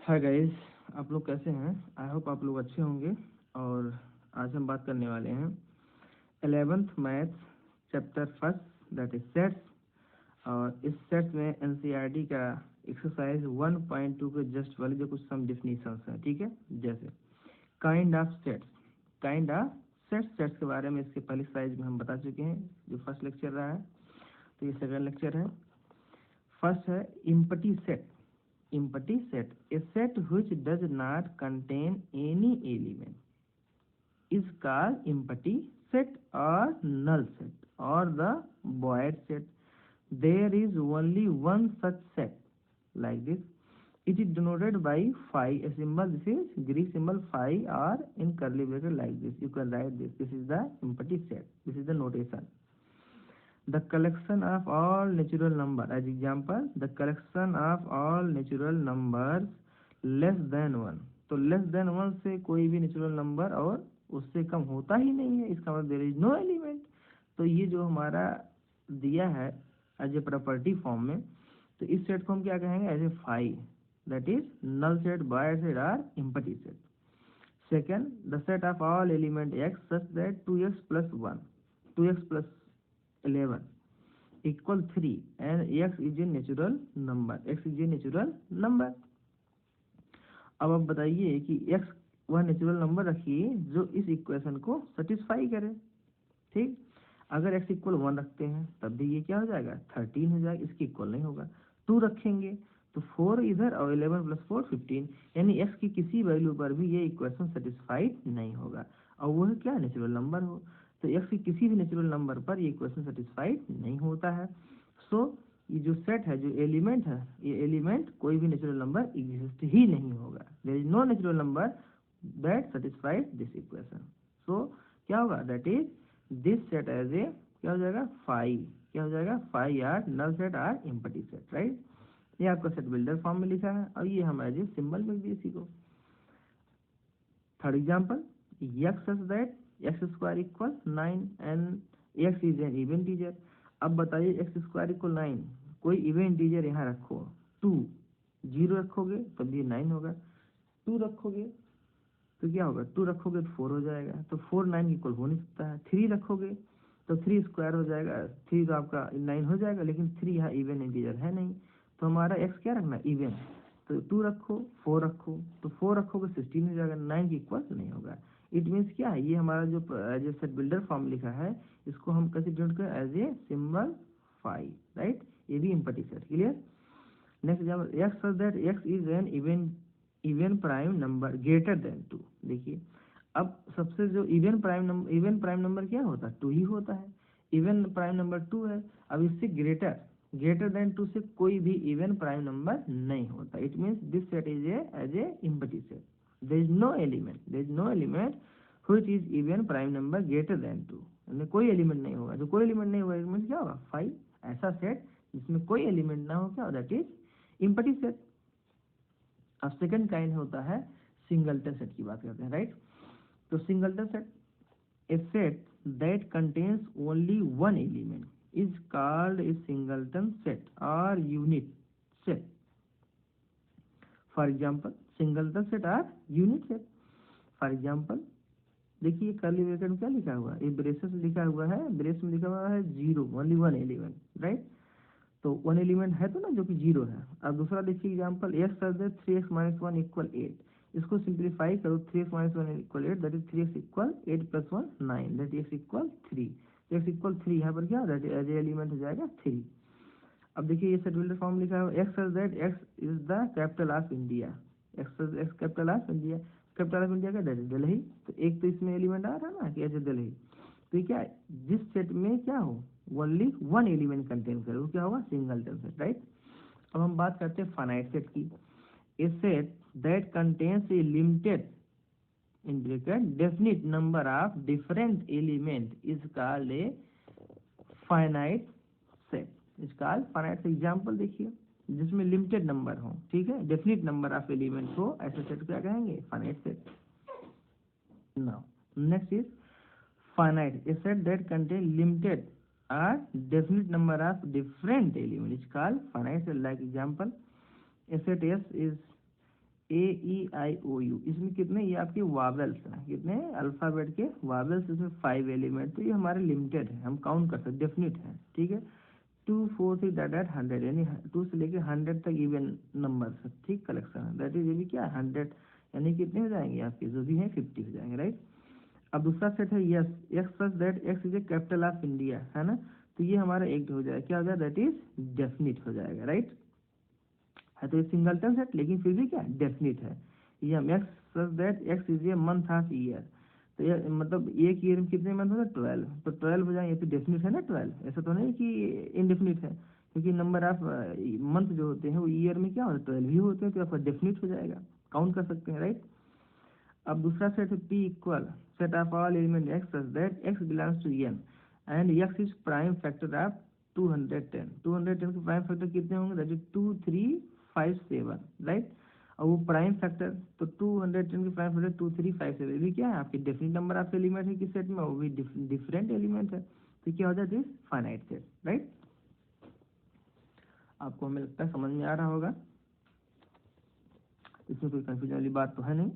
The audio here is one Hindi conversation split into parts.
हाय गाइस, आप लोग कैसे हैं? आई होप आप लोग अच्छे होंगे। और आज हम बात करने वाले हैं 11th maths chapter first, that is sets. और इस सेट्स में एनसीईआरटी का एक्सरसाइज 1.2 के जस्ट वाले जो कुछ सम डिफिनीशंस हैं, ठीक है। जैसे kind of sets, kind of sets के बारे में इसके पहले साइज में हम बता चुके हैं, जो फर्स्ट लेक्चर रहा है। तो ये सेकंड लेक्चर है। फर्स्ट है empty set. Empty set, a set which does not contain any element is called empty set or null set or the void set. There is only one such set like this. It is denoted by phi, a symbol. This is Greek symbol phi, or in curly bracket like this. You can write this. This is the empty set. This is the notation. The collection of all natural number, as example, the collection of all natural numbers less than 1. तो लेस देन 1 से कोई भी नेचुरल नंबर और उससे कम होता ही नहीं है, इसका मतलब देयर इज नो एलिमेंट। तो ये जो हमारा दिया है एज ए प्रॉपर्टी फॉर्म में, तो इस सेट को हम क्या कहेंगे? As a phi, that is null set, void set और empty set. Second, the set of all element x such that 2x plus 1, 2x plus 11 equal 3 and x is a natural number, x is a natural number। अब आप बताइए कि x वह नेचुरल नंबर रखिए जो इस इक्वेशन को सेटिस्फाई करे, ठीक। अगर x इक्वल 1 रखते हैं तब भी ये क्या हो जाएगा? 13 हो जाएगा, इसके इक्वल नहीं होगा। 2 रखेंगे तो 4 इधर और 11 plus 4 15, यानी x की किसी वैल्यू पर भी ये इक्वेशन सेटिस्फाइड नहीं होगा, और वह क्या नेचुरल नंबर हो। तो x की किसी भी नेचुरल नंबर पर ये इक्वेशन सेटिस्फाइड नहीं होता है। सो ये जो सेट है, जो एलिमेंट है, ये एलिमेंट कोई भी नेचुरल नंबर एग्जिस्ट ही नहीं होगा। There is no natural number that satisfied this equation. So क्या होगा? That is this set as a क्या हो जाएगा? फाई। क्या हो जाएगा? Phi or null set or empty set, right. ये आपका सेट बिल्डर फॉर्म में लिखा है, और ये हम एज ए सिंबल में दिए इसी को। Third example, x such that x square equal 9 and x is an even integer। अब बताइए x square equal 9, कोई इवन इंटीजर यहाँ रखो। 2 0 रखोगे तब ये 9 होगा, 2 रखोगे तो क्या होगा? 2 रखोगे तो 4 हो जाएगा, तो 4 9 इक्वल हो नहीं सकता है। 3 रखोगे तो 3 स्क्वायर हो जाएगा, 3 तो आपका 9 हो जाएगा, लेकिन 3 यहाँ इवन इंटीजर है नहीं, तो हमारा x क्या रखना? इवन। तो 2 रखो, 4 रखो, तो 4 रखोगे 16 हो जाएगा, 9 के इक्वल नहीं होगा। इट मीन्स क्या है? ये हमारा जो as a set builder form लिखा है, इसको हम कैसे डिनोट करें? As a symbol phi, right. ये भी empty set, clear. Next example, x such that x is an even prime number greater than 2। देखिए, अब सबसे जो इवन प्राइम नंबर क्या होता है? 2 ही होता है। इवन प्राइम नंबर 2 है। अब इससे ग्रेटर देन 2 से कोई भी इवन प्राइम नंबर नहीं होता। It means this set is as a empty set. there is no element which is even prime number greater than 2। यानी कोई एलिमेंट नहीं होगा, जो कोई एलिमेंट नहीं होगा एलिमेंट क्या होगा? 5। ऐसा सेट जिसमें कोई एलिमेंट ना हो, क्या? That is empty set. अब सेकंड काइंड होता है सिंगलटन सेट की बात करते हैं, राइट। तो singleton set, a set that contains only one element is called a singleton set और unit set. For example, singleton set और यूनिट सेट। फॉर एग्जाम्पल, देखिए कर्ली ब्रैकेट में क्या लिखा हुआ है? ये ब्रेसेस लिखा हुआ है, ब्रेस में लिखा हुआ है 0, ओनली 1 एलिमेंट, राइट। तो 1 एलिमेंट है तो ना, जो कि 0 है। अब दूसरा देखिए example, x such that 3x - 1 equal 8। इसको सिंप्लीफाई करो, 3x - 1 equal 8, that is 3x equal 8 + 1 9, that x equal 3। x equal 3 यहाँ पर क्या दैट एज एलिमेंट हो जाएगा 3। अब देखिए ये सेट बिल्डर फॉर्म लिखा है, x such that x is the capital of India. X capital of India, capital of India का दिल्ली। तो एक तो इसमें एलिमेंट आ रहा है ना कि एज ए दिल्ली। तो क्या जिस सेट में क्या हो? ओनली 1 एलिमेंट कंटेन करे, वो क्या होगा? Singleton set, right. अब हम बात करते हैं फाइनाइट सेट की। A set that contains a limited in bracket definite number of different element is called a finite set. Is called finite set. Example देखिए, जिसमें लिमिटेड नंबर हो, ठीक है, डेफिनिट नंबर ऑफ एलिमेंट हो, ऐसे सेट क्या कहेंगे? Finite set. Now next is finite, a set that contain limited और definite number of different element is called finite set. Like example, a set S is AEIOU, इसमें कितने, ये आपके वावेल्स हैं, कितने अल्फ़ाबेट के वावेल्स, इसमें 5 एलिमेंट, तो ये हमारे लिमिटेड है, हम काउंट कर सकते, डेफिनिट है, ठीक है। 2 4 6 डैट 100, यानी 2 से लेके 100 तक इवन नंबर है, ठीक, कलेक्शन है, दैट इज ये भी क्या है 100, यानी कितने हो जाएंगे आपके जो भी हैं 50 हो जाएंगे, राइट। अब दूसरा सेट है yes, x such that x is A capital of India, है ना, तो ये हमारा एक हो जाएगा, क्या हो जाएगा, दैट इज डेफिनिट हो जाएगा, राइट। है तो ये सिंगलटन सेट, लेकिन फिर भी क्या डेफिनिट है। ये हम x such that x is a month of year, तो ये मतलब एक ईयर में कितने मंथ होते हैं 12, तो 12 हो जाएंगे, तो डेफिनिट है ना 12, ऐसा तो नहीं कि इनडेफिनिट है, क्योंकि नंबर ऑफ मंथ जो होते हैं वो ईयर में क्या होता है 12 ही होते हैं, तो आपका डेफिनिट हो जाएगा, काउंट कर सकते हैं, राइट। अब दूसरा सेट है P equal set of all element x such that x belongs to N and x is prime factor of 210, 210 के प्राइम फैक्टर कितने होंगे, दैट इज 2 3 5 7, राइट। और वो प्राइम फैक्टर, तो 210 के प्राइम फैक्टर 2 3 5 7, भी क्या है आपके डेफिनेट नंबर ऑफ एलिमेंट है किस सेट में, वो भी डिफरेंट एलिमेंट है, तो क्या हो जाता है फाइनाइट सेट, राइट। आपको हमें लगता है समझ में आ रहा होगा, इसमें कोई कंफ्यूजन वाली बात तो है नहीं।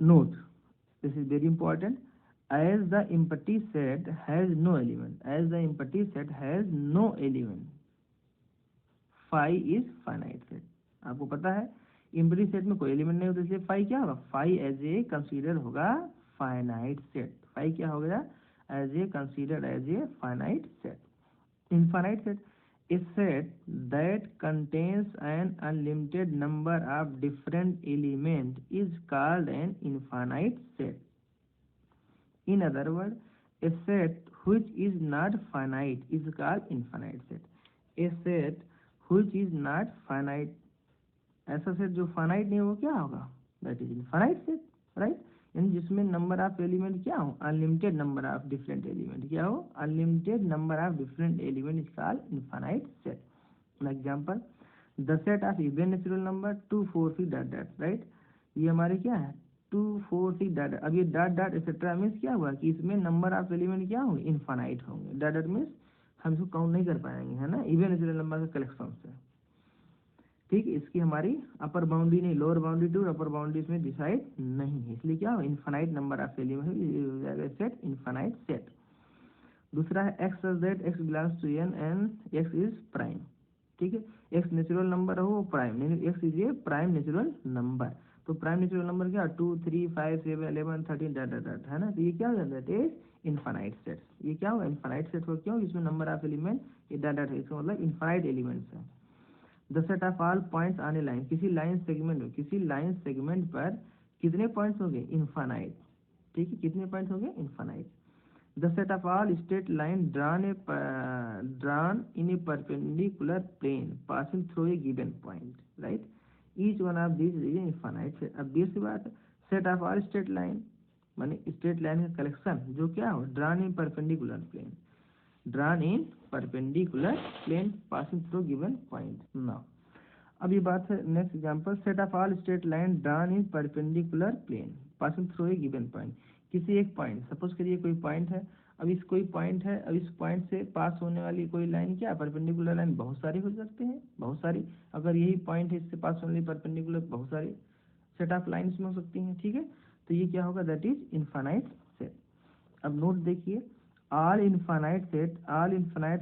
Note, this is very important, as the empty set has no element, as the empty set has no element, phi is finite set। आपको पता है empty set में कोई एलिमेंट नहीं होता, इसलिए phi क्या होगा, phi as a कंसीडर होगा finite set, phi क्या हो गया, as a considered as a finite set, infinite set, a set that contains an unlimited number of different elements is called an infinite set। In other words, a set which is not finite is called infinite set। A set which is not finite, ऐसा सेट जो फाइनाइट नहीं हो क्या होगा, that is infinite set, right. यानी जिसमें नंबर ऑफ एलिमेंट क्या हो, unlimited number of different element, क्या हो, unlimited number of different element is called infinite set. For example the set of even natural number 2 4 6 dot dot, right. ये हमारे क्या है 2 4 6 डॉट, अब ये डॉट डॉट एक्सेट्रा मीन्स क्या हुआ कि इसमें नंबर ऑफ एलिमेंट क्या होंगे, इनफाइनाइट होंगे, डॉट डॉट मीन्स हम इसको काउंट नहीं कर पाएंगे, है ना, इवन नेचुरल नंबर के कलेक्शन से, ठीक। इसकी हमारी अपर बाउंड्री नहीं, lower boundary to upper boundary इसमें डिसाइड नहीं है, इसलिए क्या हो इनफाइनाइट नंबर ऑफ एलिमेंट हो जाएगा सेट, इनफाइनाइट सेट। दूसरा है x such that x belongs to N and x is prime, ठीक है, एक्स नेचुरल नंबर हो प्राइम, नहीं x is a prime natural number, तो प्राइम नेचुरल नंबर क्या 2 3 5 7 11 13 डॉट डॉट डॉट, है ना, तो ये क्या हो जाता है इनफाइनाइट सेट, ये क्या होगा इनफाइनाइट सेट हो, क्यों, इसमें नंबर ऑफ एलिमेंट ये डॉट डॉट है, इसका मतलब इनफाइनाइट एलिमेंट्स है। The set of all points on A line, किसी लाइन सेगमेंट में, किसी लाइन सेगमेंट पर कितने पॉइंट्स होंगे, इनफाइनाइट, ठीक है, कितने पॉइंट्स होंगे, infinite. The set of all straight line drawn in a perpendicular plane passing through a given point, right, each one of these is infinite set. अब दूसरी बात है set of all straight line, माने स्ट्रेट लाइन का कलेक्शन जो क्या हो drawn in perpendicular plane, drawn in perpendicular plane passing through given point। now अब ये बात है next example set of all straight line drawn in perpendicular plane passing through a given point, किसी एक पॉइंट, सपोज करिए कोई पॉइंट है, अब इस कोई पॉइंट है, अब इस पॉइंट से पास होने वाली कोई लाइन क्या परपेंडिकुलर लाइन बहुत सारी हो सकते हैं, बहुत सारी, अगर यही पॉइंट है इससे पास होने वाली परपेंडिकुलर बहुत सारी सेट ऑफ लाइन्स में हो सकती हैं, ठीक है, तो ये क्या होगा दैट इज इनफाइनाइट सेट। अब नोट देखिए all infinite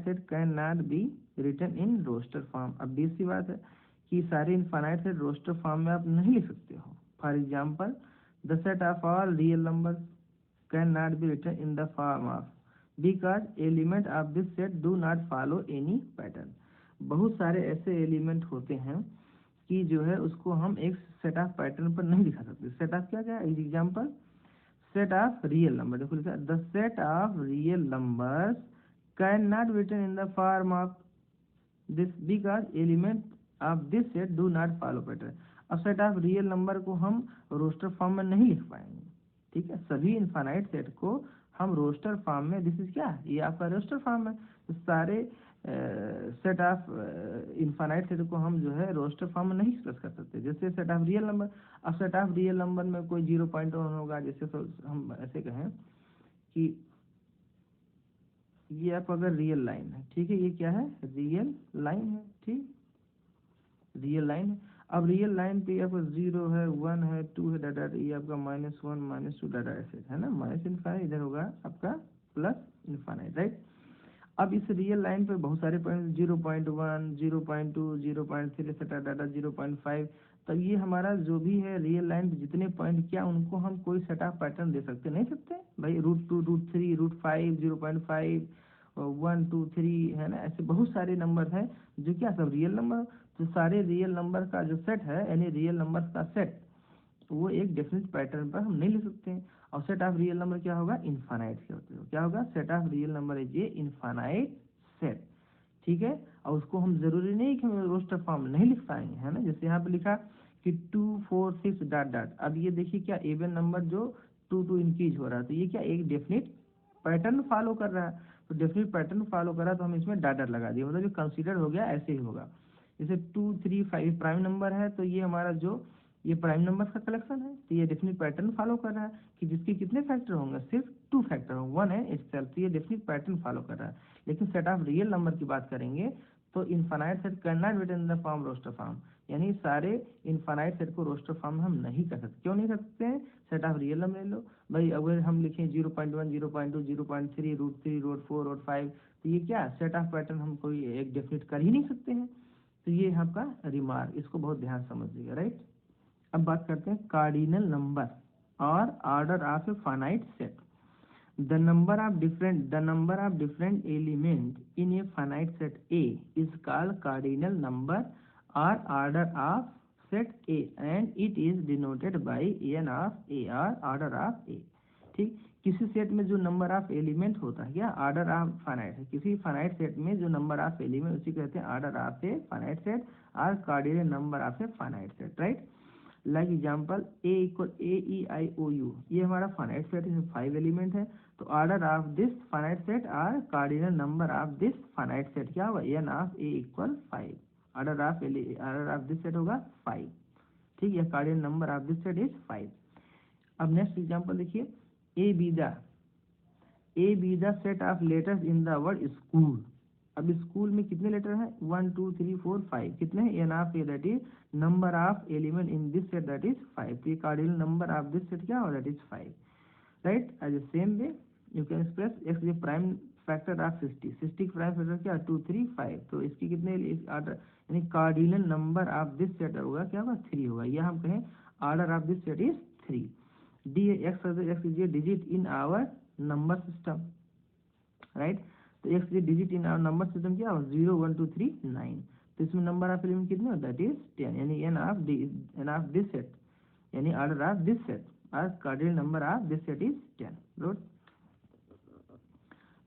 set can not be written in roster form. अब दूसरी बात है कि सारे इनफाइनाइट सेट रोस्टर फॉर्म में आप नहीं लिख सकते हो, for example the set of all real number can not be written in the form of because element of this set do not follow any pattern. बहुत सारे ऐसे एलिमेंट होते हैं कि जो है उसको हम एक सेट ऑफ पैटर्न पर नहीं दिखा सकते, सेट ऑफ क्या क्या example set of real number, देखो लिखा the set of real numbers can not be written in the form of this because element of this set do not follow pattern. अब सेट ऑफ रियल नंबर को हम रोस्टर फॉर्म में नहीं लिख पाएंगे, ठीक है, सभी इनफाइनाइट सेट को हम रोस्टर फॉर्म में, दिस इज क्या है ये आपका रोस्टर फॉर्म है, तो सारे सेट ऑफ इनफाइनाइट सेट को हम जो है रोस्टर फॉर्म में नहीं एक्सप्रेस कर सकते, जैसे सेट ऑफ रियल नंबर। अब सेट ऑफ रियल नंबर में कोई 0.1 होगा, जैसे हम ऐसे कहें कि ये आप अगर रियल लाइन है, ठीक है, ये क्या है रियल लाइन है, ठीक, रियल लाइन है। अब रियल लाइन पे आपका 0 है, 1 है, 2 है, डाटा ये आपका -1 -2 डाटा ऐसे है ना, माइनस इनफाइनाइट, इधर होगा आपका प्लस इनफाइनाइट, राइट। अब इस रियल लाइन पे बहुत सारे पॉइंट 0.1 0.2 0.3 एक्सेट्रा डाटा 0.5, तो ये हमारा जो भी है रियल लाइन पे जितने पॉइंट क्या उनको हम कोई सेट ऑफ पैटर्न दे सकते नहीं सकते भाई, √2 √3 √5 0.5 1 2 3 है ना, ऐसे बहुत सारे नंबर हैं जो क्या सब रियल नंबर, तो सारे रियल नंबर का जो सेट है यानी रियल नंबर का सेट वो एक डेफिनेट पैटर्न पर हम नहीं ले सकते हैं। और सेट ऑफ रियल नंबर क्या होगा, इनफाइनाइट से होते हो, क्या होगा, set of real number is a infinite set, ठीक है। और उसको हम जरूरी नहीं कि हम रोस्टर फॉर्म नहीं लिख पाएंगे, है ना, जैसे यहाँ पे लिखा कि 2 4 6 डॉट डॉट, अब ये देखिए क्या इवन नंबर जो 2 इंक्रीज हो रहा है, तो ये क्या एक डेफिनेट पैटर्न फॉलो कर रहा है, तो डेफिनेट पैटर्न फॉलो कर रहा है तो हम इसमें डॉट डॉट लगा दिए, मतलब ये कंसीडर हो गया, ऐसे ही होगा। जैसे 2 3 5 प्राइम नंबर है, तो ये हमारा जो ये प्राइम नंबर का कलेक्शन है, तो ये डेफिनेट पैटर्न फॉलो कर रहा है कि जिसके कितने फैक्टर होंगे, सिर्फ 2 फैक्टर होंगे, 1 है इटसेल्फ, तो ये डेफिनेट पैटर्न फॉलो कर रहा है। लेकिन सेट ऑफ रियल नंबर की बात करेंगे तो infinite set can not written in the form roster form, यानी सारे इनफाइनाइट सेट को रोस्टर फॉर्म में हम नहीं कर सकते। क्यों नहीं कर सकते हैं, सेट ऑफ रियल नंबर ले लो भाई, अगर हम लिखें 0.1 0.2 0.3 √3 √4 √5, तो ये क्या सेट ऑफ पैटर्न हम कोई एक डेफिनेट कर ही नहीं सकते हैं। तो ये आपका रिमार्क, इसको बहुत ध्यान समझिएगा, राइट। अब बात करते हैं कार्डिनल नंबर और order of a finite set. The number of different element in a finite set A is called cardinal number or order of set A and it is denoted by n of A or order of A, ठीक। किसी सेट में जो नंबर ऑफ एलिमेंट होता है या ऑर्डर ऑफ फाइनाइट है, किसी फाइनाइट सेट में जो नंबर ऑफ एलिमेंट उसी कहते हैं order of a finite set और cardinal number of a finite set, right. Like example A equal AEIOU, ये हमारा फाइनाइट सेट है, 5 एलिमेंट है, तो order of this finite set और cardinal number of this finite set क्या होगा, n of A equal 5, order of this set होगा 5, ठीक है, cardinal number of this set is 5। अब नेक्स्ट एग्जाम्पल देखिए, A be the set of letters in the word school. अब स्कूल में कितने लेटर हैं, 1 2 3 4 5, कितने हैं, n of a that is number of element in this set that is 5, तो ये cardinal number of this set क्या होगा, that is 5, right. As a same way you can express x is prime factor of 60 prime factor क्या 2 3 5, तो इसकी कितने ऑर्डर यानी cardinal number of this set होगा क्या होगा 3 होगा, या हम कहें order of this set is 3। D X is a digit in our number system, right. तो X is digit in our number system क्या होगा 0 1 2 3 9, तो इसमें नंबर ऑफ एलिमेंट कितने होता है, दैट इज 10, यानी एन ऑफ दिस सेट यानी ऑर्डर ऑफ दिस सेट और cardinal number of this set is 10।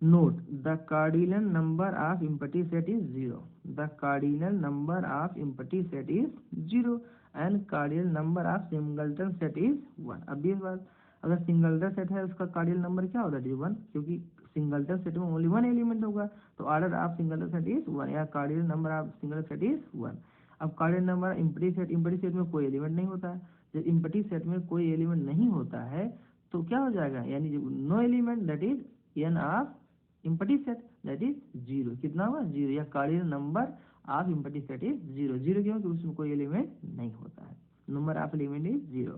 Note, the cardinal number of empty set is 0. The cardinal number of empty set is 0 and cardinal number of singleton set is 1. अब ये बात, अगर सिंगलटन सेट है उसका कार्डिनल नंबर क्या होगा, 1, क्योंकि सिंगलटन सेट में ओनली 1 एलिमेंट होगा, तो order of singleton set is 1 या cardinal number of singleton set is 1। अब कार्डिनल नंबर एम्प्टी सेट में कोई एलिमेंट नहीं होता है, जब एम्प्टी सेट में कोई एलिमेंट नहीं होता है तो क्या हो जाएगा, यानी no element that is n of empty set that is 0, कितना होगा 0, या cardinal number of empty set is 0, क्यों, क्योंकि उसमें कोई एलिमेंट नहीं होता है, number of element is 0।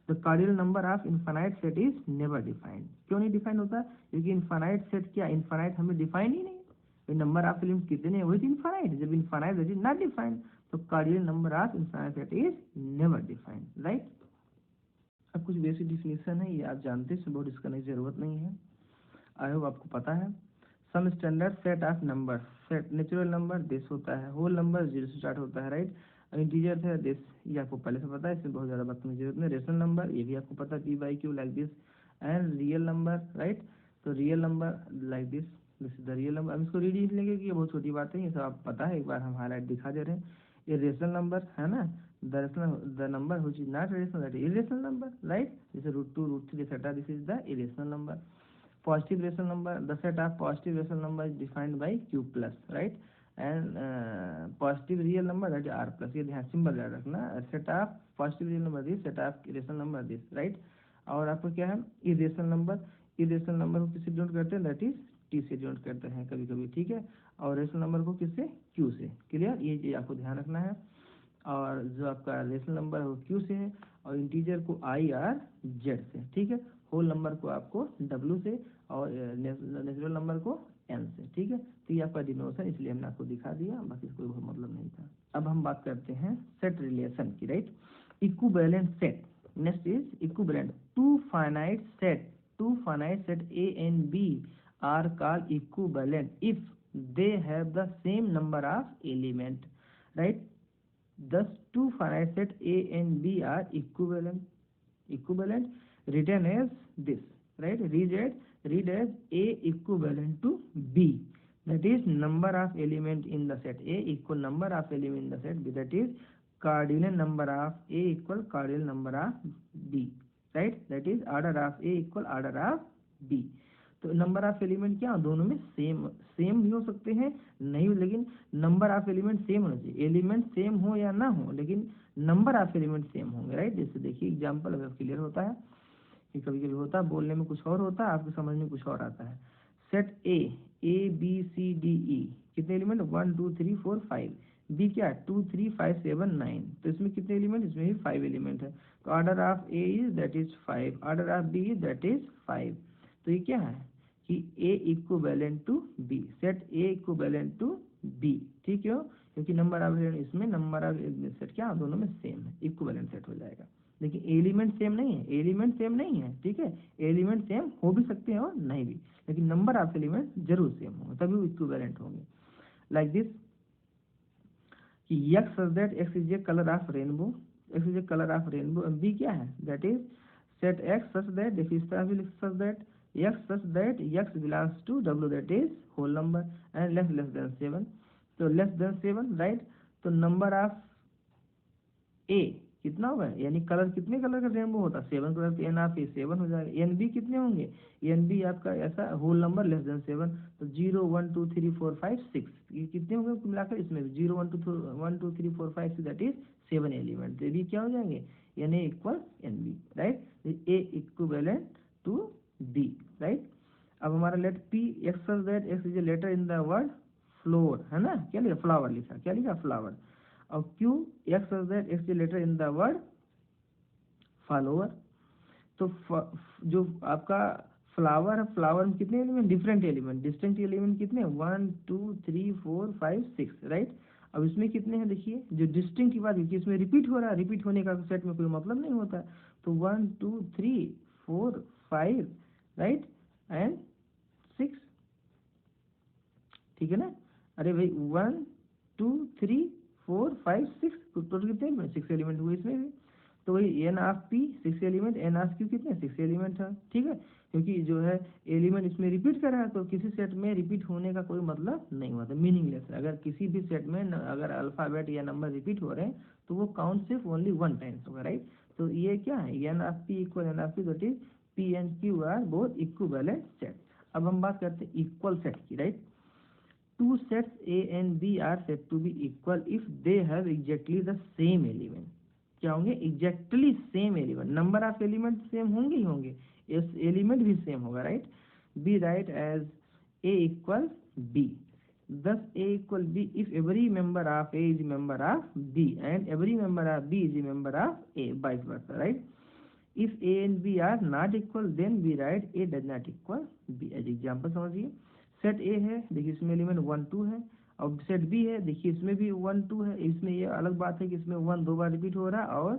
The cardinal number of infinite set is never defined, क्यों नहीं डिफाइन होता, क्योंकि इनफाइनाइट सेट क्या, इनफाइनाइट हमें डिफाइन ही नहीं, नंबर ऑफ एलिमेंट कितने वही तो इनफाइनाइट, जब infinite that is not defined, तो cardinal number of infinite set is never defined, right. अब कुछ बेसिक डिफिनीशन है, ये आप जानते हैं, बहुत इसका नहीं जरूरत नहीं है, आई होप आपको पता है। Some standard set of number, set natural number this होता है, होल नंबर 0 से स्टार्ट होता है, राइट। इंटीजर है दिस, ये आपको पहले से पता है, इसमें बहुत ज़्यादा बात करने की जरूरत नहीं। रेशनल नंबर ये भी आपको पता है, p/q like this, and real number, right, तो real number like this is the real number. हम इसको रीड लिख लेंगे कि ये बहुत छोटी बात है, ये सब आप पता है, एक बार हम हाईलाइट दिखा दे रहे हैं। ये रेशनल नंबर है ना, the number which is not rational that is irrational number, right, जैसे √2 √3 etcetera, this is the irrational number. Positive rational number, the set of positive rational number is defined by q plus, right, and positive real number that is r plus, ये ध्यान सिंबल याद रखना, set of positive real number this, set of irrational number this, right। और आपको क्या है irrational number को किससे डिनोट करते हैं, that is t से डिनोट करते हैं कभी कभी, ठीक है, और रेशनल नंबर को किससे q से, क्लियर, ये चीज आपको ध्यान रखना है। और जो आपका रेशनल नंबर है वो क्यू से है, और इंटीजर को आई आर जेड से, ठीक है। होल नंबर को आपको डब्ल्यू से, और नेचुरल नंबर को एन से, ठीक है। तो ये आपका डिनोशन, इसलिए हमने आपको दिखा दिया, बाकी कोई मतलब नहीं था। अब हम बात करते हैं सेट रिलेशन की, right. Equivalent set, next is equivalent. Two finite set A and B are called equivalent if they have the same number of element, right? Thus two finite set A and B are equivalent written as this, right? Read as A equivalent to B, that is number of element in the set A equal number of element in the set B, that is cardinal number of A equal cardinal number of B, right? That is order of A equal order of B. तो नंबर ऑफ एलिमेंट क्या दोनों में सेम भी हो सकते हैं, नहीं, लेकिन नंबर ऑफ एलिमेंट सेम होना चाहिए। एलिमेंट सेम हो या ना हो, लेकिन नंबर ऑफ एलिमेंट सेम होंगे, राइट। जैसे देखिए एग्जांपल अगर क्लियर होता है कि कभी कभी होता है बोलने में कुछ और होता है, आपके समझ में कुछ और आता है। Set A B C D E कितने एलिमेंट 1 2 3 4 5, बी क्या 2 3 5 7 9, तो इसमें कितने एलिमेंट, इसमें भी 5 एलिमेंट है। तो order of A is that is 5, order of B is that is 5। तो ये क्या है कि A equivalent to B, set A equivalent to B, ठीक है, क्योंकि नंबर ऑफ इसमें नंबर ऑफ सेट क्या दोनों में सेम है, इक्विवेलेंट सेट हो जाएगा। लेकिन एलिमेंट सेम नहीं है, एलिमेंट सेम नहीं है, ठीक है। एलिमेंट सेम हो भी सकते हैं और नहीं भी, लेकिन नंबर ऑफ एलिमेंट जरूर सेम होंगे, तभी वो इक्विवेलेंट होंगे। लाइक दिस कि x such that x is a colour of rainbow, x is a colour of rainbow, B क्या है that is set x such that, देखिए इस तरह भी लिख such that x such that x belongs to w, that is whole number, and less than 7, तो less than 7, right। तो नंबर ऑफ a कितना होगा, यानी कलर कितने कलर का रेनबो होता है 7 कलर, तो एन ऑफ ए 7 हो जाएगा। एन बी कितने होंगे, एन बी आपका ऐसा होल नंबर लेस देन 7, तो 0 1 2 3 4 5 6, ये कितने होंगे मिलाकर, इसमें 0 1 2 3 4 5 6, दैट इज 7 एलिमेंट। तो भी क्या हो जाएंगे, N A equal N B, right. A equivalent to B, right. अब हमारा let P x such that x is a letter in the word floor, है ना, क्या लिखा फ्लावर लिखा, क्या लिखा फ्लावर। और Q x such that x is a letter in the word follower. तो जो आपका फ्लावर है, फ्लावर में कितने element, different element, distinct element कितने 1 2 3 4 5 6, राइट। अब इसमें कितने हैं देखिए, जो डिस्टिंक्ट की बात देखिए, इसमें रिपीट हो रहा है, रिपीट होने का सेट में कोई मतलब नहीं होता, तो 1 2 3 4 5, राइट, एंड 6, ठीक है ना। अरे भाई 1 2 3 4 5 6, टोटल कितने एलिमेंट 6 एलिमेंट हुए इसमें भी। तो वही N of P 6 element, N of Q कितने 6 एलिमेंट है, ठीक है। क्योंकि जो है एलिमेंट इसमें रिपीट कर रहा है, तो किसी सेट में रिपीट होने का कोई मतलब नहीं होता, मीनिंगलेस है। अगर किसी भी सेट में अगर अल्फाबेट या नंबर रिपीट हो रहे हैं तो वो काउंट सिर्फ ओनली 1 टाइम्स होगा, राइट। तो ये क्या है, N of P equal N of P, that is P and Q are both equivalent set. अब हम बात करते हैं इक्वल सेट की, right. Two sets A and B are said to be equal if they have exactly the same element। क्या होंगे, exactly same element, number of element same होंगे ही होंगे, एलिमेंट भी सेम होगा, right. B right as A equal B, thus A equal B if every member of A is a member of B and every member of B is a member of A, vice versa, right। if A and B are not equal then we write A does not equal B। as example समझिए, सेट ए है, देखिए इसमें एलिमेंट 1 2 है, और सेट बी है, देखिए इसमें भी 1 2 है। इसमें ये अलग बात है कि इसमें 1 2 बार रिपीट हो रहा है और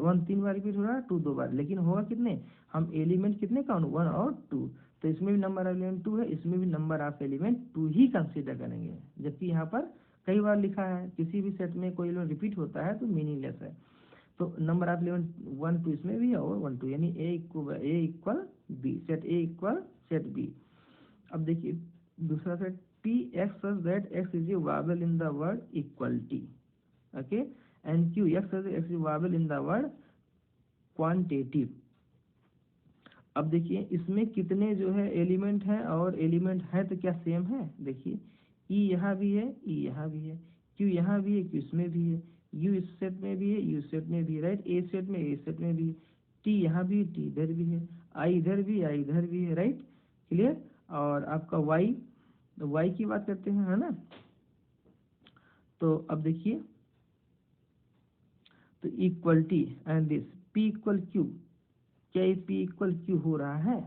1 3 बार रिपीट हो रहा है, 2 2 बार, लेकिन होगा कितने, हम एलिमेंट कितने काउंट 1 और 2, तो इसमें भी नंबर ऑफ एलिमेंट 2 है, इसमें भी number of element 2 he consider करेंगे। जबकि यहाँ पर कई बार लिखा है, किसी भी सेट में कोई एलिमेंट रिपीट होता है तो मीनिंगलेस है। तो नंबर ऑफ एलिमेंट 1 2 इसमें भी और 1 2, यानी A equal B, set A equal set B. अब देखिए दूसरा set P x such that x is a vowel in the word equality, okay, and Q x such X is vowel in the word quantitative. अब देखिए इसमें कितने जो है एलिमेंट हैं, और एलिमेंट है तो क्या सेम है, देखिए ई यहाँ भी है, ई यहाँ भी है, क्यू यहाँ भी है, क्यू इसमें भी है, यू इस सेट में भी है, यू सेट में भी है, राइट, ए सेट में, ए सेट में भी है, टी यहाँ भी, टी इधर भी है, आई इधर भी, आई इधर भी है, राइट, क्लियर। और आपका वाई, वाई की बात करते हैं, है ना। तो अब देखिए तो equality and this P equal Q, क्या ये P इक्वल Q हो रहा है?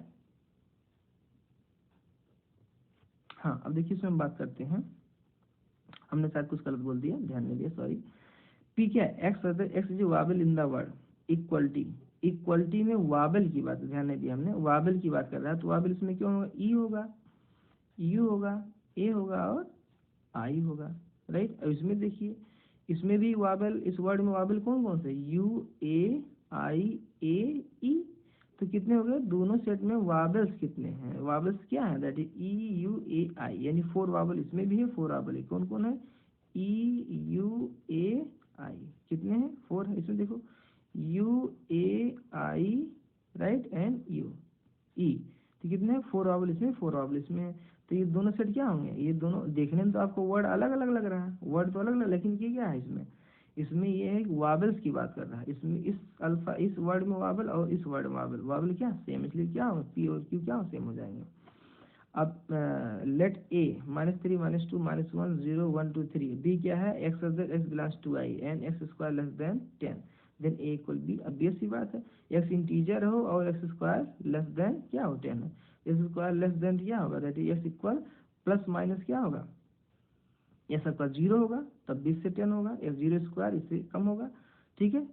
हाँ, अब देखिए इसमें हम बात करते हैं, हमने शायद कुछ गलत बोल दिया, ध्यान नहीं दिया, सॉरी। P क्या है? X is vowel in the word, equality, equality में वाबल की बात, ध्यान नहीं दिया हमने, वाबल की बात कर रहा है, तो वाबल इसमें क्यों होगा? ई होगा, यू होगा, ए होगा और आई होगा, राइट। अब इसमें देखिए, इसमें भी वाबल, इस वर्ड में वाबल कौन कौन से? यू, ए, आई, ए, ई। तो कितने हो गए? दोनों सेट में वाबल्स कितने हैं? वाबल्स क्या है? That is E, U, A, आई, यानी 4 वाबल इसमें भी है, 4 वाबल है। कौन कौन है? E, U, A, I. कितने हैं? 4 है। इसमें देखो, U, A, I, right, and U, E. तो कितने हैं? 4 वाबल इसमें, 4 वाबल इसमें। तो ये दोनों सेट क्या होंगे? ये दोनों देखने में तो आपको वर्ड अलग अलग लग रहा है, वर्ड तो अलग अलग, लेकिन ये क्या है इसमें? इसमें ये है वाबल्स की बात कर रहा है। इसमें इस अल्फा, इस वर्ड में वाबल और इस वर्ड में वाबल, वाबल क्या सेम, इसलिए क्या हो? पी और क्यू क्या हो? सेम हो जाएंगे। अब लेट ए -3 -2 -1 0 1 2 3, बी क्या है? X belongs to I and x square less than 10, then A equal B. अब ये सी बात है, एक्स इंटीजर हो और एक्स स्क्वायर लेस देन क्या हो? 10 है। एक्स स्क्वायर लेस देन क्या होगा? That is x equal plus minus क्या होगा? एक्स आपका 0 होगा, तब भी इससे 10 होगा, एक्स 0 स्क्वायर इससे कम होगा, ठीक है।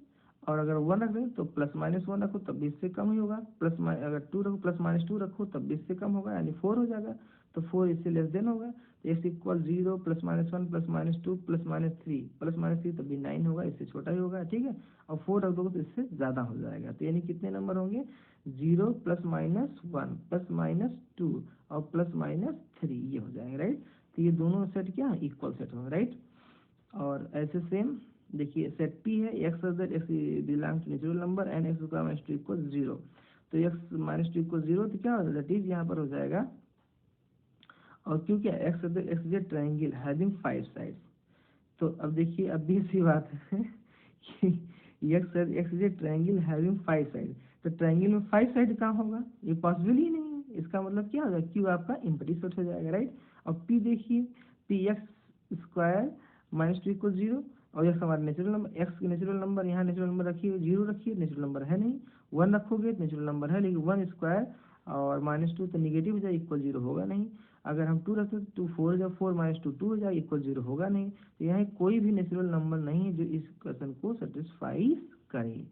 और अगर 1 रख दें तो प्लस माइनस 1 रखो तब भी इससे कम ही होगा, अगर 2 रखो, प्लस माइनस 2 रखो तब भी इससे कम होगा, यानी 4 हो जाएगा। तो 4 इससे लेस देन होगा, तो x equal 0 plus minus 1 plus minus 2 plus minus 3 plus minus 3 तब भी 9 होगा, इससे छोटा ही होगा, ठीक है। और 4 रख दोगे तो इससे ज़्यादा हो जाएगा। तो यानी कितने नंबर होंगे? 0 प्लस माइनस 1 प्लस माइनस 2 और प्लस माइनस 3, ये हो जाएगा, राइट। तो ये दोनों सेट क्या है? इक्वल सेट होंगे, राइट। और ऐसे सेम देखिए, सेट पी है, x x belong to natural number and x square minus 2 equal 0। तो एक्स माइनस 2 इक्वल 0, तो क्या होगा? दैट इज यहाँ पर हो जाएगा। और क्योंकि x is A triangle having 5 sides, तो अब देखिए, अब भी इसी बात है कि x is A triangle having 5 side, तो ट्रायंगल में 5 साइड कहाँ होगा? ये पॉसिबल ही नहीं है। इसका मतलब क्या होगा? क्यू आपका एम्प्टी सेट हो जाएगा, राइट। और पी देखिए, P x square minus 2 equal 0, और एक्स हमारा natural number, x natural number, यहाँ नेचुरल नंबर रखिए, 0 रखिए, नेचुरल नंबर है नहीं। 1 रखोगे तो नेचुरल नंबर है, लेकिन 1 स्क्वायर और माइनस 2 तो निगेटिव हो जाए, इक्वल 0 होगा नहीं। अगर हम 2 रखते तो 4 जब 4 माइनस 2 2 हो जाए, इक्वल 0 होगा नहीं। तो यहाँ कोई भी नेचुरल नंबर नहीं है जो इस क्वेश्चन को सेटिस्फाई करे।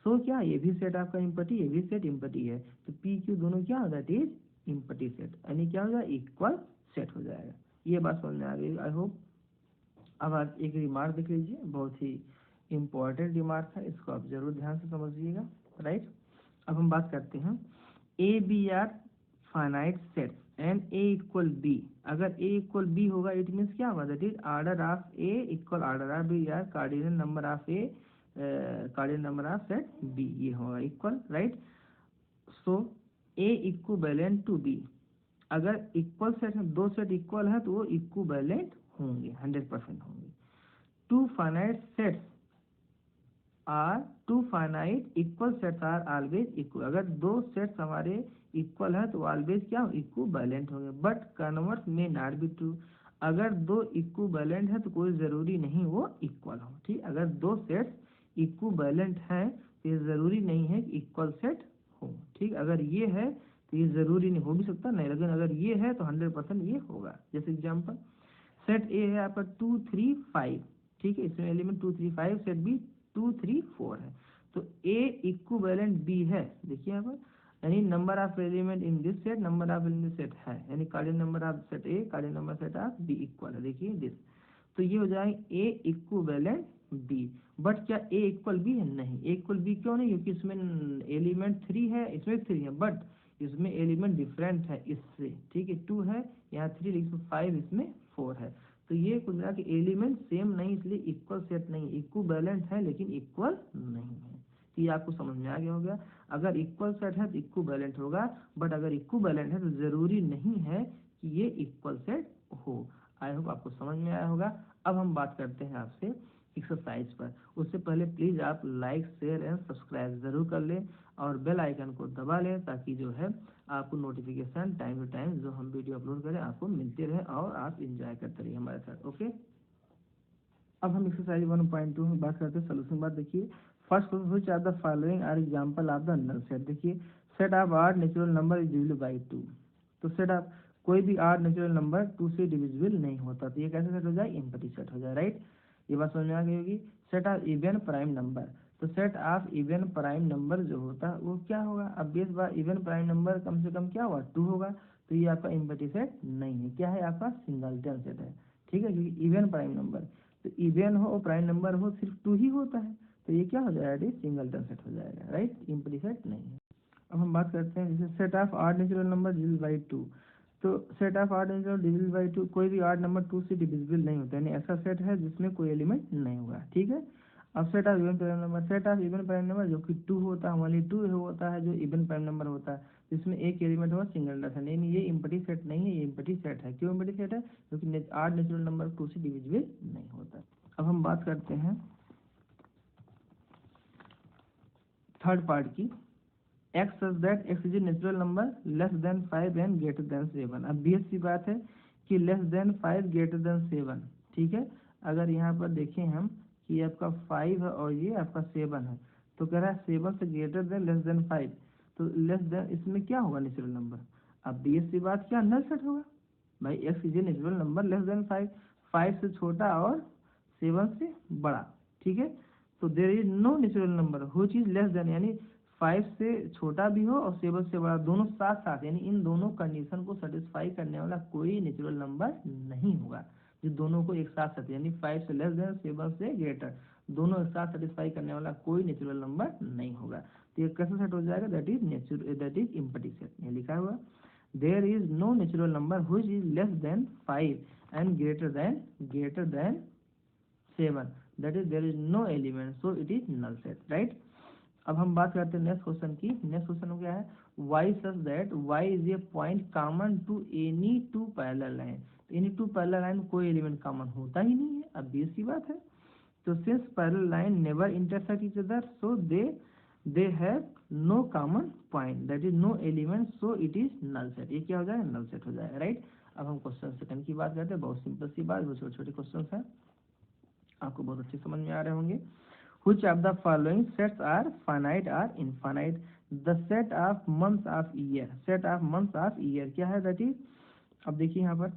सो क्या ये भी सेट आपका इम्पटी, ये भी सेट इम्पटी है, तो पी क्यू दोनों क्या हो जाए? इज इम्पटी सेट, यानी क्या हो जाए? इक्वल सेट हो जाएगा। ये बात समझ में आ गई, आई होप। अब आप एक रिमार्क देख लीजिए, बहुत ही इम्पोर्टेंट रिमार्क है, इसको आप जरूर ध्यान से समझिएगा, राइट। अब हम बात करते हैं, A B are finite sets and A equal B. अगर ए इक्वल बी होगा, इट मीन्स क्या होगा? That is order of A equal order of B, या cardinal number of A cardinal number of set B, ये होगा equal, right. So A equivalent to B, अगर इक्वल सेट है, दो सेट इक्वल है तो वो इक्विवेलेंट होंगे, 100% होंगे। Two finite sets are, two finite equal sets are always equal, अगर दो सेट्स हमारे इक्वल है तो ऑलवेज क्या हो? इक्विवेलेंट होंगे। बट कन्वर्स में नॉट बी ट्रू, अगर दो इक्विवेलेंट है तो कोई ज़रूरी नहीं वो इक्वल हो, ठीक। अगर दो सेट्स इक्विवेलेंट हैं तो ये ज़रूरी नहीं है कि इक्वल सेट हो, ठीक। अगर ये है तो ये ज़रूरी नहीं, हो भी सकता नहीं, लेकिन अगर ये है तो 100% ये होगा। जैसे एग्जाम्पल, सेट ए है आपका 2 3 5, ठीक है, इसमें एलिमेंट 2 3 5, सेट बी 2 3 4 है, तो ए इक्विवेलेंट बी है, देखिए यहाँ पर, यानी number of element in this set, number of element set है, यानी cardinal number of set A cardinal number set of B equal है, देखिए दिस। तो ये हो जाएगा ए इक्विवेलेंट बी। बट क्या ए इक्वल बी है? नहीं, ए इक्वल बी क्यों नहीं? क्योंकि इसमें एलिमेंट 3 है, इसमें 3 है, बट इसमें एलिमेंट डिफरेंट है इससे, ठीक है। 2 है यहाँ, 3, इसमें 5, इसमें 4 है, तो ये कुल मिला के एलिमेंट सेम नहीं, इसलिए इक्वल सेट नहीं, इक्विवेलेंट है लेकिन इक्वल नहीं है। तो ये आपको समझ में आ गया होगा, अगर इक्वल सेट है तो इक्विवेलेंट होगा, बट अगर इक्विवेलेंट है तो जरूरी नहीं है कि ये इक्वल सेट हो। आई होप आपको समझ में आया होगा। अब हम बात करते हैं आपसे एक्सरसाइज पर। उससे पहले प्लीज़ आप लाइक शेयर एंड सब्सक्राइब ज़रूर कर लें और बेल आइकन को दबा लें, ताकि जो है आपको नोटिफिकेशन टाइम टू टाइम जो हम वीडियो अपलोड करें आपको मिलते रहे और आप इंजॉय करते रहिए हमारे साथ, ओके। अब हम एक्सरसाइज 1.2 में बात करते हैं सोल्यूशन बात। देखिए first question, which are the following are example of the null set. देखिए set of our natural number is divisible by 2। तो सेट ऑफ कोई भी आर नेचुरल नंबर 2 से डिविजिबल नहीं होता, तो ये कैसे सेट हो जाए, एम्प्टी सेट हो जाए, राइट। ये बात समझ में आ गई होगी। Set of even prime number, तो set of even prime number जो होता है वो क्या होगा, अब बेस बार इवन प्राइम नंबर कम से कम क्या होगा, 2 होगा, तो ये आपका एम्प्टी सेट नहीं है, क्या है आपका सिंगलटन सेट है, ठीक है, क्योंकि इवन प्राइम नंबर, तो इवन हो और प्राइम नंबर हो सिर्फ 2 ही होता है, तो ये क्या हो जाएगा, सिंगलटन सेट हो जाएगा, राइट, एम्प्टी सेट नहीं है। अब हम बात करते हैं जैसे set of odd natural number divisible by 2। तो set of odd natural divisible by 2, कोई भी आड नंबर 2 से डिविजिबल नहीं होता, यानी ऐसा सेट है जिसमें कोई एलिमेंट नहीं होगा, ठीक है। अब set of even prime number, set of even prime number जो कि 2 होता है, ओनली 2 होता है जो इवन प्राइम नंबर होता है, जिसमें एक एलिमेंट होगा सिंगलटन सेट, यानी ये एम्प्टी सेट नहीं है, ये एम्प्टी सेट है। क्यों एम्प्टी सेट है, क्योंकि आड नेचुरल नंबर 2 से डिविजिबल नहीं होता। अब हम बात करते हैं थर्ड पार्ट की, x such that x is a natural number less than 5 and greater than 7। अब बेस की बात है कि लेस देन 5 ग्रेटर देन 7, ठीक है। अगर यहाँ पर देखें हम कि आपका 5 है और ये आपका 7 है, तो कह रहा है 7 से ग्रेटर देन लेस देन 5, तो लेस देन इसमें क्या होगा नेचुरल नंबर। अब बेस की बात क्या नल सेट होगा भाई, x is a natural number less than 5, 5 से छोटा और 7 से बड़ा, ठीक है। तो there is no natural number which is less than, यानी 5 से छोटा भी हो और 7 से बड़ा, दोनों साथ साथ, यानी इन दोनों कंडीशन को सेटिस्फाई करने वाला कोई नेचुरल नंबर नहीं होगा, जो दोनों को एक साथ साथ, यानी 5 से लेस देन 7 से ग्रेटर, दोनों एक साथ सेटिस्फाई करने वाला कोई नेचुरल नंबर नहीं होगा। तो ये कैसे सेट हो जाएगा, दैट इज एम्प्टी सेट। ये लिखा हुआ there is no natural number which is less than 5 and greater than 7, that is there is no element, so it is null set, right. अब हम बात करते हैं नेक्स्ट क्वेश्चन की। नेक्स्ट क्वेश्चन क्या है, y such that y is a point common to any two parallel line. Any two parallel line कोई एलिमेंट कॉमन होता ही नहीं है, अब बेस की बात है। तो since parallel line never intersect each other, so they have no common point, that is no element, so it is null set. ये क्या हो जाएगा, नल सेट हो जाएगा, राइट। अब हम क्वेश्चन सेकंड की बात करते हैं, बहुत सिंपल सी बात, वो छोटे छोटे क्वेश्चन है, आपको बहुत अच्छे समझ में आ रहे होंगे। Which of the following sets are finite or infinite? The set of months of year, set of months of year क्या है, that is, अब देखिए यहाँ पर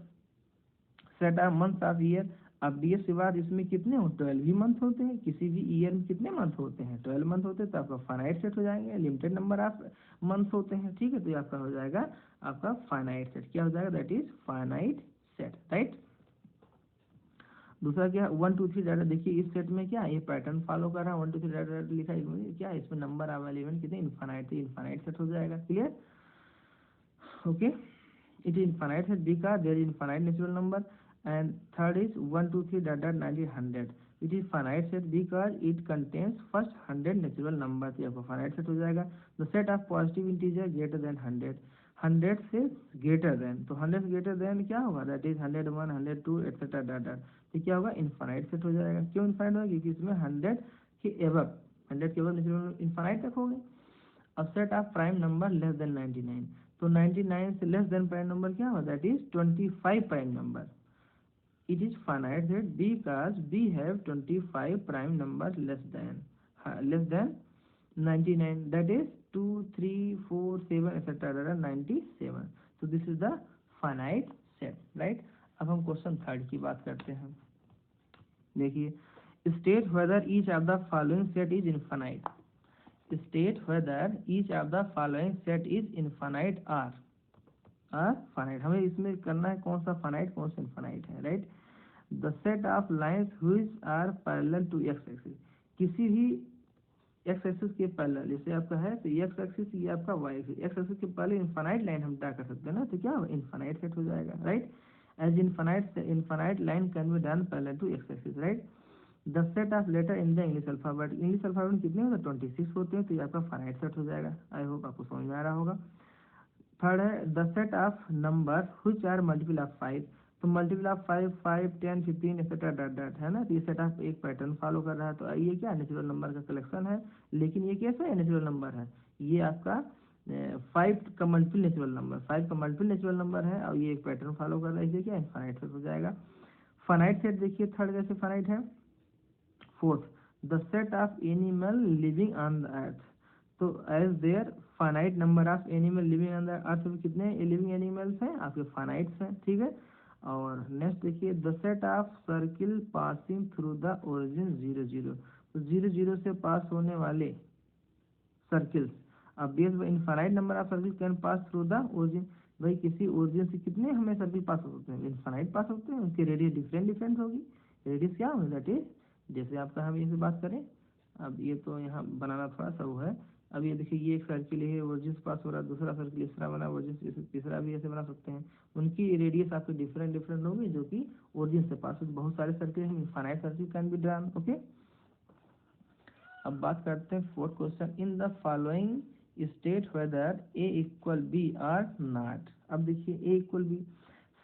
set of months of year, अब डी के बाद इसमें कितने हो, 12 ही मंथ होते हैं, किसी भी ईयर में कितने मंथ होते हैं, 12 मंथ होते हैं, तो आपका फाइनाइट सेट हो जाएंगे, लिमिटेड नंबर ऑफ मंथ होते हैं, ठीक है, तो ये आपका हो जाएगा आपका फाइनाइट सेट, क्या हो जाएगा, that is finite set, right. दूसरा क्या, 1 2 3 डाटा, देखिए इस सेट में क्या ये पैटर्न फॉलो कर रहा है, 1 2 3 डाटा लिखा है, क्या इसमें नंबर ऑफ एलिमेंट कितने, इनफाइनाइट, तो इनफाइनाइट सेट हो जाएगा, clear, okay. It is infinite set because there is infinite natural number, and third is 1 2 3 data 90 100, it is finite set because it contains first 100 natural number, तो आपको फाइनाइट सेट हो जाएगा। The set of positive integer greater than 100, 100 से ग्रेटर देन, तो 100 से ग्रेटर देन क्या होगा, दैट इज 101 102 एक्सेट्रा डाटा, तो क्या होगा, इनफाइनाइट सेट हो जाएगा। क्यों इनफाइनाइट होगा, क्योंकि इसमें 100 के एबव, 100 के एबव नेचुरल इनफाइनाइट तक हो गए। अब set of prime number less than 99, तो 99 से लेस देन प्राइम नंबर क्या होगा, that is 25 prime number, it is finite set because we have 25 prime numbers less than 99, that is 2 3 4 7 etc 97, so this is the finite set, right। अब हम क्वेश्चन थर्ड की बात करते हैं। देखिए state whether each of the following set is infinite, state whether each of the following set is infinite or finite, हमें इसमें करना है कौन सा फाइनाइट कौन सा इनफाइनाइट है, right. The set of lines which are parallel to x axis, किसी भी एक्स एक्सिस के पैरेलल, जैसे आपका है तो एक्स एक्सिस, ये आपका वाई एक्सिस, एक्स एक्सिस के पहले इनफाइनाइट लाइन हम ड्रा कर सकते हैं ना, तो क्या इनफाइनाइट सेट हो जाएगा, right. As infinite line can be done parallel to x axis, right. The set of letter in the English alphabet, English alphabet में कितने होते हैं, 26 होते हैं, तो ये आपका फाइनाइट सेट हो जाएगा। आई होप आपको समझ में आ रहा होगा। थर्ड है the set of number which are multiple of 5, तो multiple of 5 5 10 15 etcetera dot dot है ना, तो ये सेट ऑफ एक पैटर्न फॉलो कर रहा है, तो ये क्या नेचुरल नंबर का कलेक्शन है, लेकिन ये कैसा है नेचुरल नंबर है, ये आपका 5 का मल्टीपल नेचुरल नंबर, 5 का मल्टीपल नेचुरल नंबर है, और ये एक पैटर्न फॉलो कर रहा है, इसलिए क्या इनफाइनाइट सेट हो जाएगा। फाइनाइट सेट देखिए थर्ड कैसे फाइनाइट है, fourth, the set of animal living on the earth. तो as there finite number of animal living on the earth में कितने लिविंग एनिमल्स हैं आपके फाइनाइट्स हैं, ठीक है। और नेक्स्ट देखिए, the set of circle passing through the origin 0 0। तो 0 0 से पास होने वाले सर्किल्स, अब base infinite number of circle can pass through the origin. भाई किसी ओरिजिन से कितने हमें सर्किल पास हो सकते हैं, इनफाइनाइट पास होते हैं, उनकी रेडियस डिफरेंट डिफरेंट होगी। रेडियस क्या होगी, दैट इज, जैसे आपका हम ये बात करें, अब ये तो यहाँ बनाना थोड़ा सा वो है। अब ये देखिए, ये एक सर्किल है, ओरिजिन से पास हो रहा है, दूसरा सर्किल इस तरह बना, ओरिजिन से तीसरा भी ऐसे बना सकते हैं। उनकी रेडियस आपकी डिफरेंट डिफरेंट होगी, जो कि ओरिजिन से पास होगी। बहुत सारे सर्किल हैं, infinite circle can be drawn, okay. अब बात करते हैं fourth question, in the following state whether A equal B are not. अब देखिए A equal B,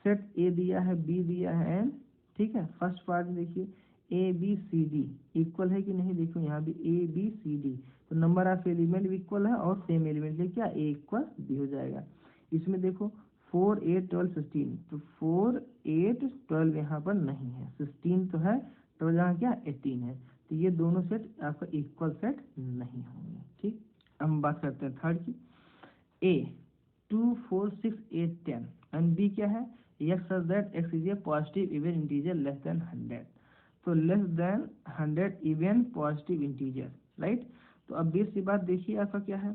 set A दिया है, बी दिया है, एंड ठीक है। फर्स्ट पार्ट में देखिए A B C D equal है कि नहीं, देखो यहाँ भी ए बी सी डी, तो नंबर ऑफ एलिमेंट भी इक्वल है और सेम एलिमेंट ले क्या ए इक्वल बी हो जाएगा। इसमें देखो 4 8 12 16, तो 4 8 12 यहाँ पर नहीं है, 16 तो है, 12 यहाँ क्या 18 है, तो ये दोनों सेट आपका इक्वल सेट नहीं होंगे, ठीक। अब हम बात करते हैं थर्ड की, ए 2 4 6 8 10 एंड बी क्या है, x such that x is A positive even integer less than 100। तो less than 100 even positive integer, right. तो अब बेस की बात देखिए, आपका क्या है,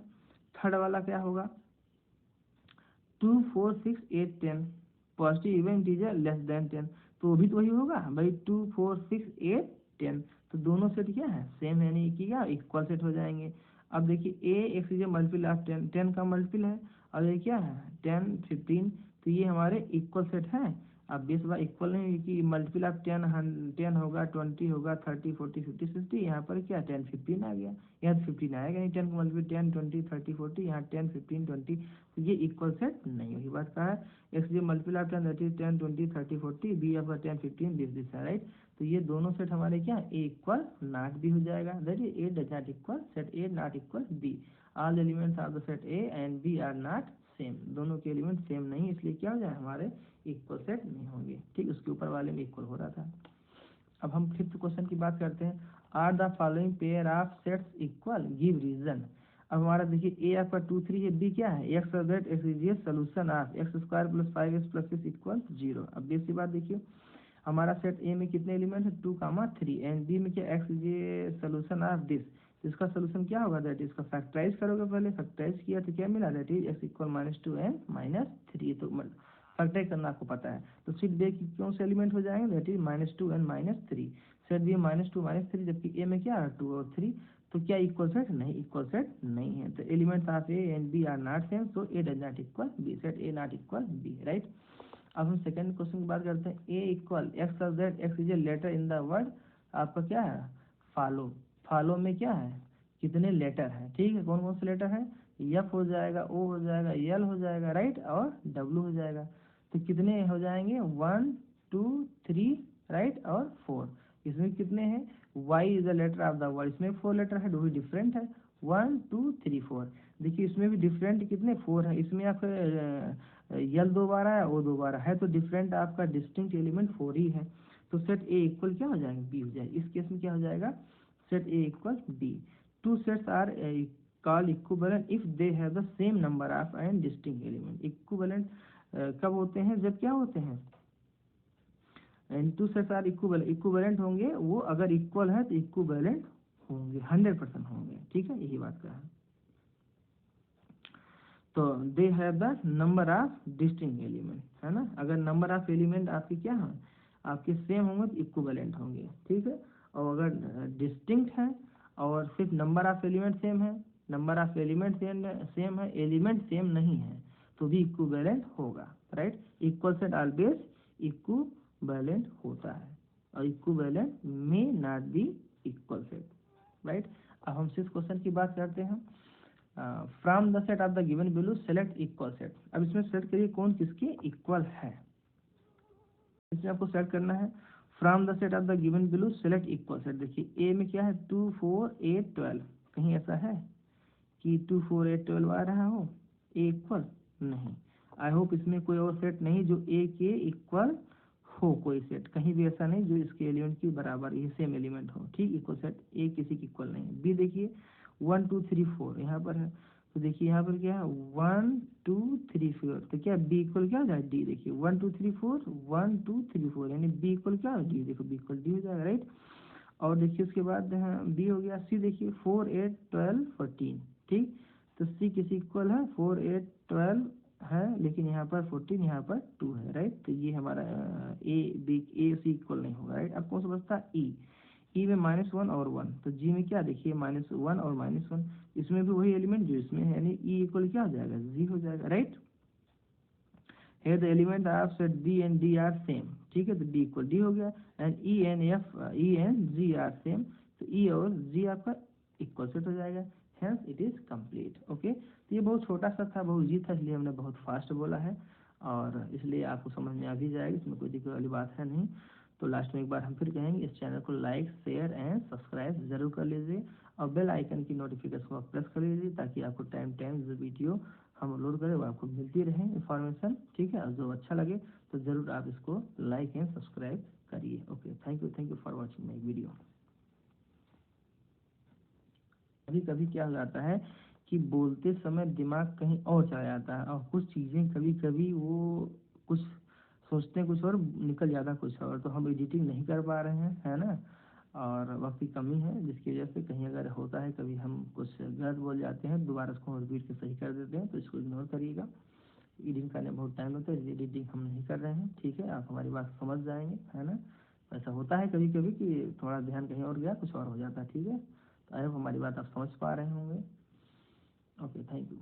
थर्ड वाला क्या होगा, 2 4 6 8 10 positive even integer less than 10, तो वो भी तो वही होगा भाई, 2 4 6 8 10, तो दोनों सेट क्या है सेम है, यानी कि क्या इक्वल सेट हो जाएंगे। अब देखिए ए एक्स इज मल्टीपल ऑफ 10, 10 का मल्टीपल है, और ये क्या है 10 15, तो ये हमारे इक्वल सेट है। अब बेस बार इक्वल नहीं है कि मल्टीपल ऑफ 10 10 होगा, 20 होगा, 30 40 50 60, यहाँ पर क्या 10 15 आ गया, यहाँ 15 आएगा नहीं, 10 का मल्टीपल 10 20 30 40, यहाँ 10 15 20, तो ये इक्वल सेट नहीं होगी। बात कहा है x j multiple of 10 that is 10 20 30 40, B आपका 10 15 दिस है, राइट। तो ये दोनों सेट हमारे क्या ए इक्वल नॉट बी हो जाएगा, that is A does not equal set A not equal B. All elements of the set A and B are not same, दोनों के एलिमेंट सेम नहीं, इसलिए क्या हो जाए हमारे इक्वल सेट नहीं होंगे, ठीक। उसके ऊपर वाले में इक्वल हो रहा था। अब हम फिफ्थ क्वेश्चन की बात करते हैं, are the following pair of sets equal, give reason. अब हमारा देखिए ए आपका 2 3 है, बी क्या है x that x is a solution of x square plus 5x plus 6 equal 0। अब बेसिक बात देखिए, हमारा सेट ए में कितने एलिमेंट है 2 3, एंड बी में क्या x is a solution of this, इसका सोल्यूशन क्या होगा, दैट इसका फैक्टराइज करोगे, पहले फैक्टराइज किया तो क्या मिला, that is x equal -2 and -3, तो फैक्टराइज करना आपको पता है। तो सेट बी की कौन से एलिमेंट हो जाएंगे, that is -2 and -3, set B -2 -3, जबकि ए में क्या है 2 और 3, तो क्या इक्वल सेट नहीं, इक्वल सेट नहीं है। तो elements of A and B are not same, so A does not equal B, set A not equal B, right. अब हम सेकंड क्वेश्चन की बात करते हैं, A equal X such that x is a letter in the word, आपका क्या है फॉलो, फॉलो में क्या है कितने लेटर हैं, ठीक है, कौन कौन से लेटर हैं, एफ हो जाएगा, ओ हो जाएगा, एल हो जाएगा, राइट, और डब्ल्यू हो जाएगा। तो कितने हो जाएंगे 1 2 3, राइट, और 4। इसमें कितने हैं, Y is the letter of the word, इसमें 4 लेटर है, वो भी डिफरेंट है, 1 2 3 4। देखिए इसमें भी डिफरेंट कितने 4 है, इसमें आपका यल 2 बार है, ओ 2 बार है, तो डिफरेंट आपका डिस्टिंक्ट एलिमेंट 4 ही है। तो सेट ए इक्वल क्या हो जाएगा बी हो जाएगा, इस केस में क्या हो जाएगा set A equal B. Two sets are called equivalent if they have the same number of and distinct element. Equivalent कब होते हैं, जब क्या होते हैं, and two sets are equivalent होंगे वो अगर इक्वल है तो इक्विवेलेंट होंगे, 100% होंगे, ठीक है, यही बात का है। तो दे have the number of distinct element, है ना, अगर नंबर ऑफ एलिमेंट आपके क्या है आपके सेम होंगे तो इक्विवेलेंट होंगे, ठीक है। और अगर डिस्टिंक्ट है और सिर्फ नंबर ऑफ एलिमेंट सेम है, नंबर ऑफ एलिमेंट सेम है, एलिमेंट सेम नहीं है, तो भी इक्विवेलेंट होगा, right. Equal set always equivalent होता है, और इक्विवेलेंट में not be equal set, right. अब हम सिक्स क्वेश्चन की बात करते हैं, from the set of the given value select equal set. अब इसमें सेलेक्ट करिए कौन किसके इक्वल है, इसमें आपको सेलेक्ट करना है from the set of the given value select equal set. देखिए ए में क्या है 2 4 8 12, कहीं ऐसा है कि 2 4 8 12 आ रहा हो ए इक्वल नहीं, आई होप इसमें कोई और सेट नहीं जो ए के इक्वल हो कोई सेट, कहीं भी ऐसा नहीं जो इसके एलिमेंट की बराबर ये सेम एलिमेंट हो, ठीक, इक्वल सेट ए किसी की इक्वल नहीं है। बी देखिए 1 2 3 4 यहाँ पर है, तो देखिए यहाँ पर क्या है 1 2 3 4, तो क्या बी इक्वल क्या हो जाएगा डी, देखिए 1 2 3 4 1 2 3 4 यानी बी इक्वल क्या हो डी, देखो बी इक्वल डी हो जाएगा, राइट। और देखिए उसके बाद बी हो गया। सी देखिए 4 8 12 14, ठीक, तो सी किसी इक्वल है 4 8 12 है, लेकिन यहाँ पर 14 यहाँ पर 2 है, राइट। तो ये हमारा A B A C equal नहीं होगा, राइट। अब कौन सा बचता है ई में -1 और 1, तो जी में क्या देखिए -1 और -1, इसमें भी वही एलिमेंट जो इसमें है, यानी ई इक्वल क्या हो जाएगा जी हो जाएगा, right. Here the element of set B and D are same, ठीक है, तो B इक्वल D हो गया, and E and G are same, तो E और G आपका इक्वल सेट हो जाएगा, hence it is complete. Okay, तो ये बहुत छोटा सा था, बहुत इजी था, इसलिए हमने बहुत फास्ट बोला है, और इसलिए आपको समझ में आ भी जाएगा, इसमें कोई दिक्कत वाली बात है नहीं। तो लास्ट में एक बार हम फिर कहेंगे, इस चैनल को लाइक शेयर एंड सब्सक्राइब जरूर कर लीजिए, और बेल आइकन की नोटिफिकेशन को प्रेस कर लीजिए, ताकि आपको टाइम टाइम जो वीडियो हम अपलोड करें वो आपको मिलती रहे इन्फॉर्मेशन, ठीक है। और जो अच्छा लगे तो ज़रूर आप इसको लाइक एंड सब्सक्राइब करिए। Okay, thank you for watching my video. कभी कभी क्या हो जाता है कि बोलते समय दिमाग कहीं और चला जाता है, और कुछ चीज़ें कभी कभी वो कुछ सोचते हैं कुछ और निकल जाता है कुछ और, तो हम एडिटिंग नहीं कर पा रहे हैं, है ना, और वक्त की कमी है, जिसकी वजह से कहीं अगर होता है कभी हम कुछ गलत बोल जाते हैं, दोबारा उसको रिपीट के सही कर देते हैं, तो इसको इग्नोर करिएगा। एडिटिंग करने में बहुत टाइम लगता है, इसलिए एडिटिंग हम नहीं कर रहे हैं, ठीक है। आप हमारी बात समझ जाएंगे, है ना। ऐसा होता है कभी कभी कि थोड़ा ध्यान कहीं और गया, कुछ और हो जाता है, ठीक है। तो आई होप हमारी बात आप समझ पा रहे होंगे। Okay, thank you.